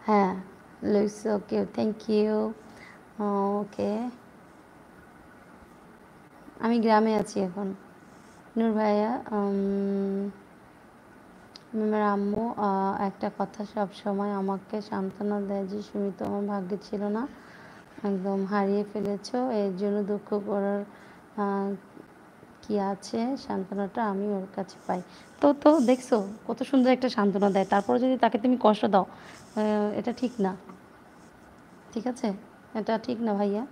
হ্যাঁ, looks okay, thank you. ওকে, আমি গ্রামে আছি এখন। নূর ভাইয়া, আমার আম্মু একটা কথা সব সময় আমাকে সান্ত্বনা দেয় যে সুমি তোমার ভাগ্যে ছিল না, একদম হারিয়ে ফেলেছো, এর জন্য দুঃখ করার কি আছে, সান্ত্বনাটা আমি ওর কাছে পাই। তো তো দেখছো কত সুন্দর একটা সান্ত্বনা দেয়, তারপরে যদি তাকে তুমি কষ্ট দাও, এটা ঠিক না, ঠিক আছে, এটা ঠিক না ভাইয়া।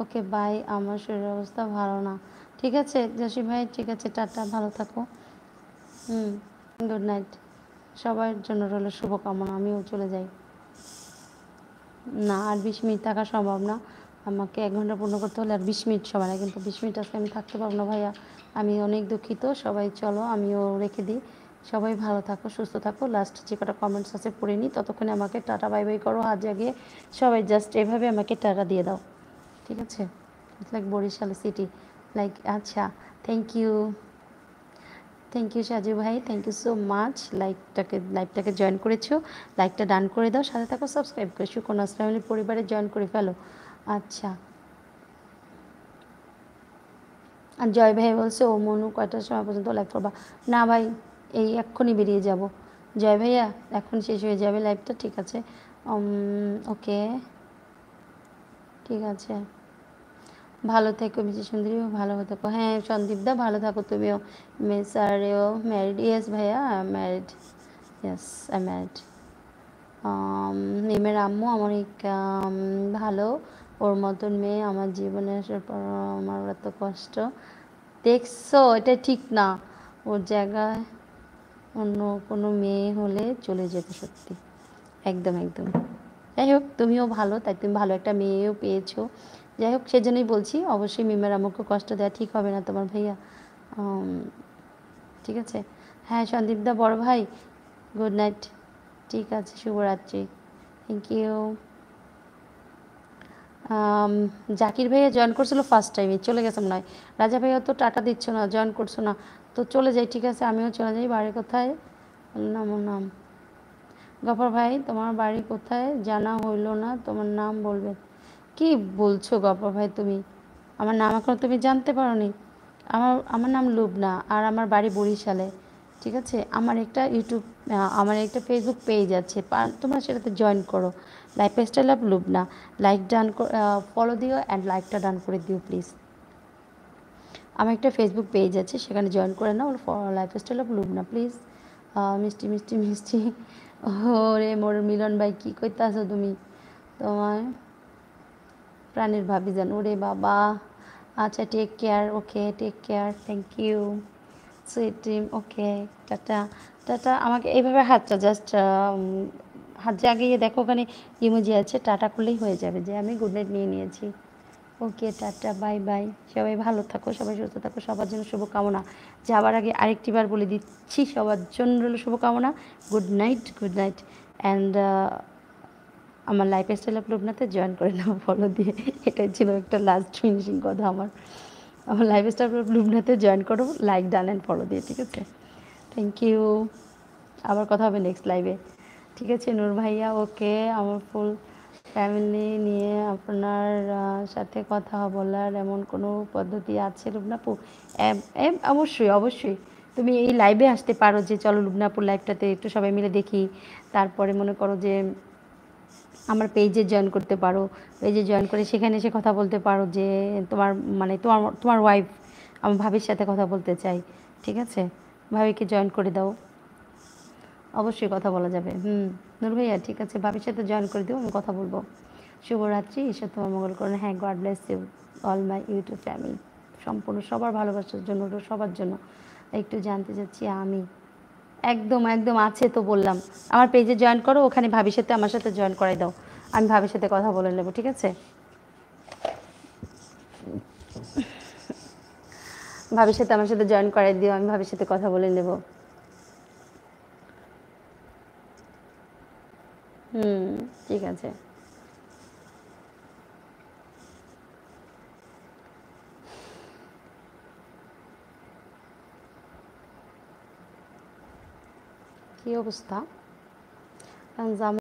ওকে বাই, আমার শরীরের অবস্থা ভালো না। ঠিক আছে জসিম ভাই, ঠিক আছে, টাটা, ভালো থাকো। Good night. সবার জন্য রইল শুভকামনা, আমিও চলে যাই। না, আর 20 মিনিট থাকা সম্ভব না, আমাকে 1 ঘন্টা পূর্ণ করতে হলে আর 20 মিনিট সময় লাগে, কিন্তু 20 মিনিট আজকে আমি থাকতে পারবো না ভাইয়া, আমি অনেক দুঃখিত। সবাই চলো, আমিও রেখে দিই। সবাই ভালো থাকো, সুস্থ থাকো। লাস্ট যে কটা কমেন্টস আছে পড়ে নিই, ততক্ষণে আমাকে টাটা বাই বাই করো হাত জাগিয়ে। সবাই জাস্ট এভাবে আমাকে টাটা দিয়ে দাও, ঠিক আছে? It's like Barishal city, like, আচ্ছা, thank you, thank you Saju ভাই, থ্যাংক ইউ সো মাচ। লাইভটাকে জয়েন করেছো, লাইকটা ডান করে দাও, সাথে থাকো, সাবস্ক্রাইব করে সুকন্যাস ফ্যামিলি পরিবারে জয়েন করে ফেলো। আচ্ছা, আর জয় ভাই বলছে ও মনু কয়টার সময় পর্যন্ত লাইভ করবা? না ভাই, এই এক্ষুনি বেরিয়ে যাব। জয় ভাইয়া, এখন শেষ হয়ে যাবে লাইভটা, ঠিক আছে? ওকে, ঠিক আছে, ভালো থেকো বিজয় সুন্দরী, ভালো থেকো। হ্যাঁ সন্দীপদা, ভালো থাকো তুমিও। Miss are you married? Yes ভাইয়া, ম্যারিড, ইয়েস আই ম্যারিড। মিমের আম্মু আমার ভালো, ওর মতন মেয়ে আমার জীবনে আসার পর আমার এত কষ্ট দেখছো, এটা ঠিক না, ওর জায়গায় অন্য কোনো মেয়ে হলে চলে যেত সত্যি, একদম একদম। যাই হোক, তুমিও ভালো, তাই তুমি ভালো একটা মেয়েও পেয়েছো। যাই হোক, সেজন্যই বলছি, অবশ্যই মিমের আমাকে কষ্ট দেওয়া ঠিক হবে না তোমার ভাইয়া, ঠিক আছে? হ্যাঁ সন্দীপদা বড় ভাই, গুড নাইট, ঠিক আছে, শুভরাত্রি, থ্যাংক ইউ। জাকির ভাইয়া জয়েন করছিল ফার্স্ট টাইমে, চলে গেছে মনে হয়। রাজা ভাইয়া তো টাটা দিচ্ছ না, জয়েন করছো না, তো চলে যাই, ঠিক আছে, আমিও চলে যাই। বাড়ি কোথায়? নাম নাম গফর ভাই, তোমার বাড়ি কোথায় জানা হইল না, তোমার নাম বলবে? কি বলছো গফর ভাই তুমি? আমার নাম এখনো তুমি জানতে পারোনি? আমার আমার নাম লুবনা, আর আমার বাড়ি বরিশালে, ঠিক আছে? আমার একটা ফেসবুক পেজ আছে, তোমরা সেটাতে জয়েন করো, lifestyle of Lubna. Like done, follow দিও অ্যান্ড লাইকটা ডান করে দিও প্লিজ। আমার একটা ফেসবুক পেজ আছে, সেখানে জয়েন করে নাও, লাইফস্টাইল অফ লুবনা প্লিজ। মিষ্টি মিষ্টি মিষ্টি, ওরে মোর মিলন ভাই, কী করতে আসো তুমি? তোমার প্রাণের ভাবি যান, ওরে বাবা। আচ্ছা, take care, okay, take care, thank you sweet dream, okay, ta-ta ta-ta. আমাকে এইভাবে হাতটা জাস্ট হাত জাগিয়ে দেখো, ওখানে ইমোজি আছে, টাটা করলেই হয়ে যাবে যে আমি গুড নাইট নিয়ে নিয়েছি। ওকে, টাটা, বাই বাই। সবাই ভালো থাকো, সবাই সুস্থ থাকো, সবার জন্য শুভকামনা। যাওয়ার আগে আরেকটি বার বলে দিচ্ছি, সবার জন্য রইল শুভকামনা। Good night, good night, and আমার লাইফস্টাইল অফ লুবনাতে জয়েন করে নাও ফলো দিয়ে। এটাই ছিল একটা লাস্ট ফিনিশিং কথা আমার। আমার লাইফস্টাইল অফ লুবনাতে জয়েন করো, লাইক ডান অ্যান্ড ফলো দিয়ে, ঠিক আছে? থ্যাংক ইউ, আবার কথা হবে নেক্সট লাইভে, ঠিক আছে? নূর ভাইয়া, ওকে, আমার ফুল ফ্যামিলি নিয়ে আপনার সাথে কথা বলার এমন কোনো পদ্ধতি আছে লুবনাপু? অবশ্যই অবশ্যই, তুমি এই লাইভে আসতে পারো, যে চলো লুবনাপুর লাইভটাতে একটু সবাই মিলে দেখি। তারপরে মনে করো যে আমার পেজে জয়েন করতে পারো, পেজে জয়েন করে সেখানে এসে কথা বলতে পারো যে তোমার মানে তোমার তোমার ওয়াইফ আমার ভাবির সাথে কথা বলতে চাই, ঠিক আছে? ভাবিকে জয়েন করে দাও, অবশ্যই কথা বলা যাবে। নূর ভাইয়া, ঠিক আছে, ভাবির সাথে জয়েন করে দিও, আমি কথা বলবো। শুভরাত্রি, ঈশ্বর তোমার মঙ্গল করুন। হ্যাঁ, God bless you all my YouTube family, সম্পূর্ণ সবার ভালোবাসার জন্য, সবার জন্য। একটু জানতে চাচ্ছি আমি, একদম একদম আছে তো বললাম, আমার পেজে জয়েন করো, ওখানে ভাবির সাথে আমার সাথে জয়েন করাই দাও, আমি ভাবির সাথে কথা বলে নেবো, ঠিক আছে? ভাবির সাথে আমার সাথে জয়েন করাই দিও, আমি ভাবির সাথে কথা বলে নেব। ঠিক আছে। কী অবস্থা?